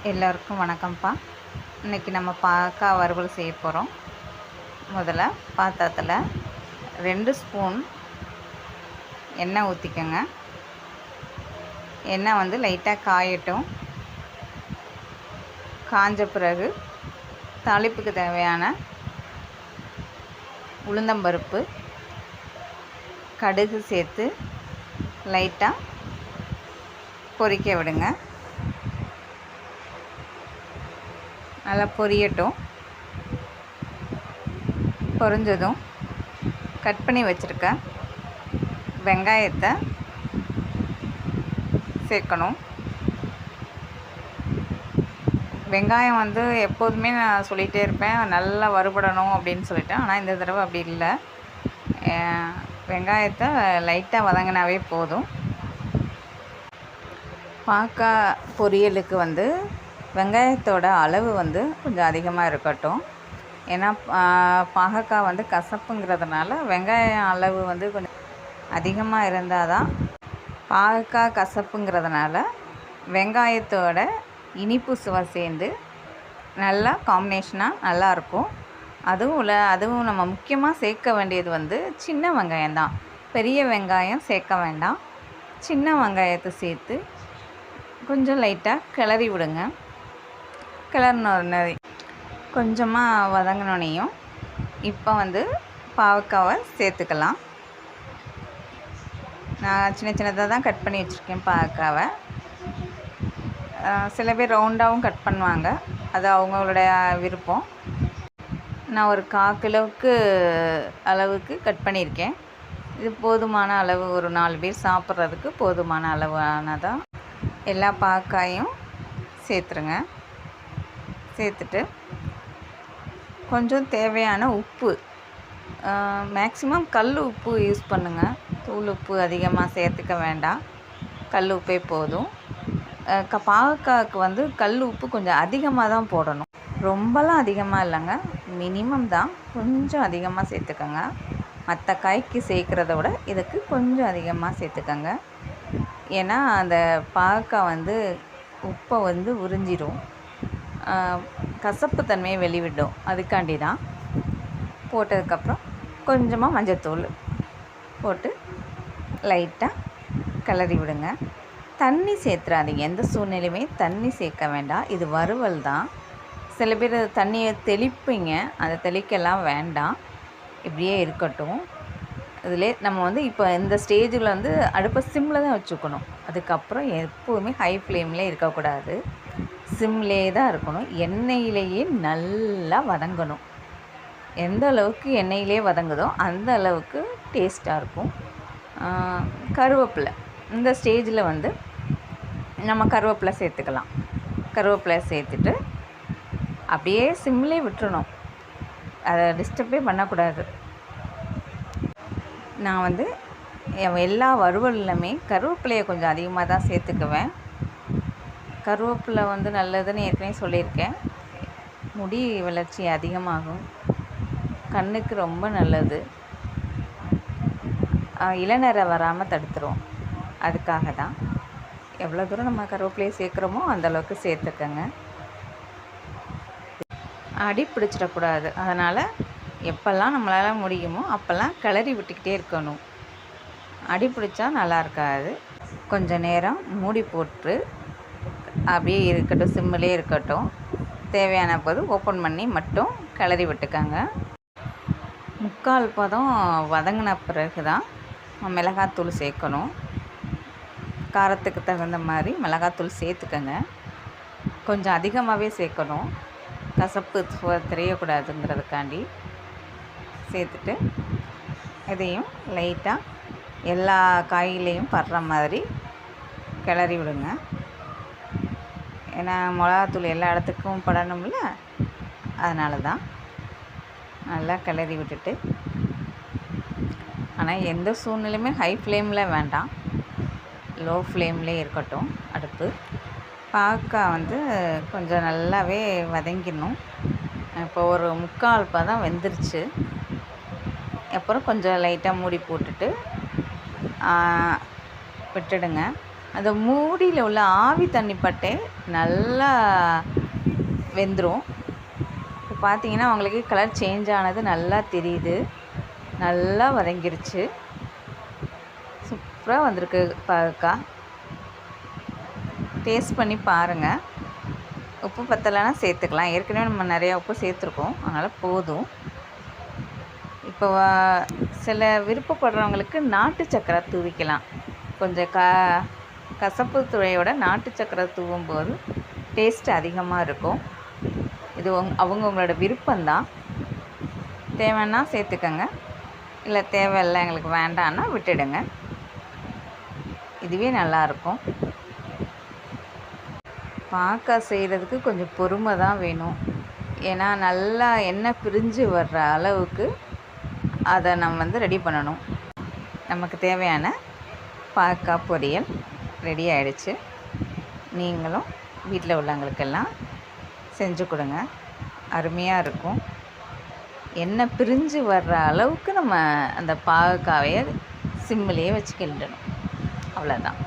எல்லோருக்கும் வணக்கம்ப்பா. இன்றைக்கி நம்ம பாவக்காய் வறுவல் செய்ய போகிறோம். முதல்ல பாத்திரத்தில் 2 ஸ்பூன் எண்ணெய் ஊற்றிக்கோங்க. எண்ணெய் வந்து லைட்டாக காயட்டும். காஞ்ச பிறகு தாளிப்புக்கு தேவையான உளுந்தம்பருப்பு, கடுகு சேர்த்து லைட்டாக பொரிக்க விடுங்க. நல்லா பொரியட்டும். பொரிஞ்சதும் கட் பண்ணி வச்சுருக்க வெங்காயத்தை சேர்க்கணும். வெங்காயம் வந்து எப்போதுமே நான் சொல்லிகிட்டே இருப்பேன், நல்லா வறுபடணும் அப்படின்னு சொல்லிட்டு. ஆனால் இந்த தடவை அப்படி இல்லை. வெங்காயத்தை லைட்டாக வதங்கினாவே போதும். பாவக்காய் பொரியலுக்கு வந்து வெங்காயத்தோட அளவு வந்து கொஞ்சம் அதிகமாக இருக்கட்டும். ஏன்னா பாகக்காய் வந்து கசப்புங்கிறதுனால வெங்காயம் அளவு வந்து கொஞ்சம் அதிகமாக இருந்தால் தான். பாகக்காய் கசப்புங்கிறதுனால வெங்காயத்தோட இனிப்பு சுவை சேர்ந்து நல்லா காம்பினேஷனாக நல்லாயிருக்கும். அதுவும் நம்ம முக்கியமாக சேர்க்க வேண்டியது வந்து சின்ன வெங்காயம் தான். பெரிய வெங்காயம் சேர்க்க வேண்டாம். சின்ன வெங்காயத்தை சேர்த்து கொஞ்சம் லைட்டாக கிளறி விடுங்க. கிளறினோடனே கொஞ்சமாக வதங்கினோனையும் இப்போ வந்து பாவக்காவை சேர்த்துக்கலாம். நான் சின்ன சின்னதாக தான் கட் பண்ணி வச்சுருக்கேன் பாவக்காவை. சில பேர் ரவுண்டாகவும் கட் பண்ணுவாங்க, அது அவங்களுடைய விருப்பம். நான் ஒரு 1/4 கிலோவுக்கு அளவுக்கு கட் பண்ணியிருக்கேன். இது போதுமான அளவு, ஒரு 4 பேர் சாப்பிட்றதுக்கு போதுமான அளவானதான். எல்லா பாவக்காயும் சேர்த்துருங்க. சேர்த்துட்டு கொஞ்சம் தேவையான உப்பு, மேக்ஸிமம் கல் உப்பு யூஸ் பண்ணுங்கள். தூள் உப்பு அதிகமாக சேர்த்துக்க வேண்டாம், கல் உப்பே போதும். பாவக்காய்க்கு வந்து கல் உப்பு கொஞ்சம் அதிகமாக தான் போடணும். ரொம்பலாம் அதிகமாக இல்லைங்க, மினிமம் தான். கொஞ்சம் அதிகமாக சேர்த்துக்கோங்க. மற்ற காய்க்கு சேர்க்குறத விட இதுக்கு கொஞ்சம் அதிகமாக சேர்த்துக்கோங்க. ஏன்னா அந்த பாவக்காய் வந்து உப்பை வந்து உறிஞ்சிடும், கசப்பு தன்மையை வெளிவிடும். அதுக்காண்டி தான். போட்டதுக்கப்புறம் கொஞ்சமாக மஞ்சத்தூள் போட்டு லைட்டாக கிளறி விடுங்க. தண்ணி சேர்த்துறாதீங்க, எந்த சூழ்நிலையுமே தண்ணி சேர்க்க வேண்டாம். இது வறுவல் தான். சில பேர் தண்ணியை தெளிப்பீங்க, அதை தெளிக்கலாம் வேண்டாம், இப்படியே இருக்கட்டும். இதிலே நம்ம வந்து இப்போ இந்த ஸ்டேஜில் வந்து அடுப்பை சிம்மில் தான் வச்சுக்கணும். அதுக்கப்புறம் எப்போவுமே ஹை ஃப்ளேமில் இருக்கக்கூடாது, சிம்லே தான் இருக்கணும். எண்ணெயிலேயே நல்லா வதங்கணும். எந்த அளவுக்கு எண்ணெயிலே வதங்குதோ அந்த அளவுக்கு டேஸ்ட்டாக இருக்கும். கருவேப்பிலை இந்த ஸ்டேஜில் வந்து நம்ம கருவேப்பிலை சேர்த்துக்கலாம். கருவேப்பிலை சேர்த்துட்டு அப்படியே சிம்லே விட்டுறணும், அதை டிஸ்டர்பே பண்ணக்கூடாது. நான் வந்து எல்லா வறுவல்லுமே கருவேப்பிலையை கொஞ்சம் அதிகமாக தான் சேர்த்துக்குவேன். கருவேப்பிலை வந்து நல்லதுன்னு ஏற்கனவே சொல்லியிருக்கேன். முடி வளர்ச்சி அதிகமாகும், கண்ணுக்கு ரொம்ப நல்லது, இளநரை வராமல் தடுத்துரும். அதுக்காக தான் எவ்வளோ தூரம் நம்ம கருவேப்பிலையை சேர்க்குறோமோ அந்தளவுக்கு சேர்த்துக்கங்க. அடி பிடிச்சிடக்கூடாது. அதனால் எப்போல்லாம் நம்மளால் முடியுமோ அப்போல்லாம் கிளறி விட்டுக்கிட்டே இருக்கணும். அடி பிடிச்சா நல்லா இருக்காது. கொஞ்சம் நேரம் மூடி போட்டு அப்படியே இருக்கட்டும், சிம்மிலே இருக்கட்டும். தேவையான போது ஓப்பன் பண்ணி மட்டும் கிளறி விட்டுக்கோங்க. 3/4 பதம் வதங்கின பிறகு தான் மிளகாத்தூள் சேர்க்கணும். காரத்துக்கு தகுந்த மாதிரி மிளகாத்தூள் சேர்த்துக்கோங்க. கொஞ்சம் அதிகமாகவே சேர்க்கணும், கசப்பு தெரியக்கூடாதுங்கிறதுக்காண்டி. சேர்த்துட்டு இதையும் லைட்டாக எல்லா காயிலையும் படுற மாதிரி கிளறி விடுங்க. ஏன்னா மிளகாத்தூள் எல்லா இடத்துக்கும் படணும்ல, அதனால தான். நல்லா கிளறி விட்டுட்டு, ஆனால் எந்த சூழ்நிலையுமே ஹை ஃப்ளேமில் வேண்டாம், லோ ஃப்ளேம்லேயே இருக்கட்டும் அடுப்பு. பாவக்காய் வந்து கொஞ்சம் நல்லாவே வதங்கிடணும். இப்போ ஒரு 3/4 பதம் வெந்துருச்சு. அப்புறம் கொஞ்சம் லைட்டாக மூடி போட்டுட்டு விட்டுடுங்க. அந்த மூடியில் உள்ள ஆவி தண்ணி பட்டே நல்லா வெந்துடும். இப்போ பார்த்தீங்கன்னா உங்களுக்கு கலர் சேஞ்ச் ஆனது நல்லா தெரியுது. நல்லா வதங்கிருச்சு. சூப்பராக வந்திருக்கு பாகக்காய். டேஸ்ட் பண்ணி பாருங்கள். உப்பு பத்தலைன்னா சேர்த்துக்கலாம். ஏற்கனவே நம்ம நிறையா உப்பு சேர்த்துருக்கோம், அதனால் போதும். இப்போ சில விருப்பப்படுறவங்களுக்கு நாட்டு சக்கரை தூவிக்கலாம். கொஞ்சம் கசப்பு துவையோட நாட்டு சக்கரை தூவும்போது டேஸ்ட் அதிகமாக இருக்கும். இது அவங்கவுங்களோட விருப்பம்தான். தேவைன்னா சேர்த்துக்கங்க, இல்லை தேவையில்லை எங்களுக்கு வேண்டான்னா விட்டுடுங்க. இதுவே நல்லாயிருக்கும். பாகக்காய் செய்கிறதுக்கு கொஞ்சம் பொறுமை தான் வேணும். ஏன்னா நல்லா எண்ணெய் பிரிஞ்சு வர்ற அளவுக்கு அதை நம்ம ரெடி பண்ணணும். நமக்கு தேவையான பாகக்காய் பொரியல் ரெடி ஆகிடுச்சு. நீங்களும் வீட்டில் உள்ளவங்களுக்கெல்லாம் செஞ்சு கொடுங்க, அருமையாக இருக்கும். எண்ணெய் பிரிஞ்சு வர்ற அளவுக்கு நம்ம அந்த பாகக்காயை சிம்மிலேயே வச்சு கிண்டணும். அவ்வளோதான்.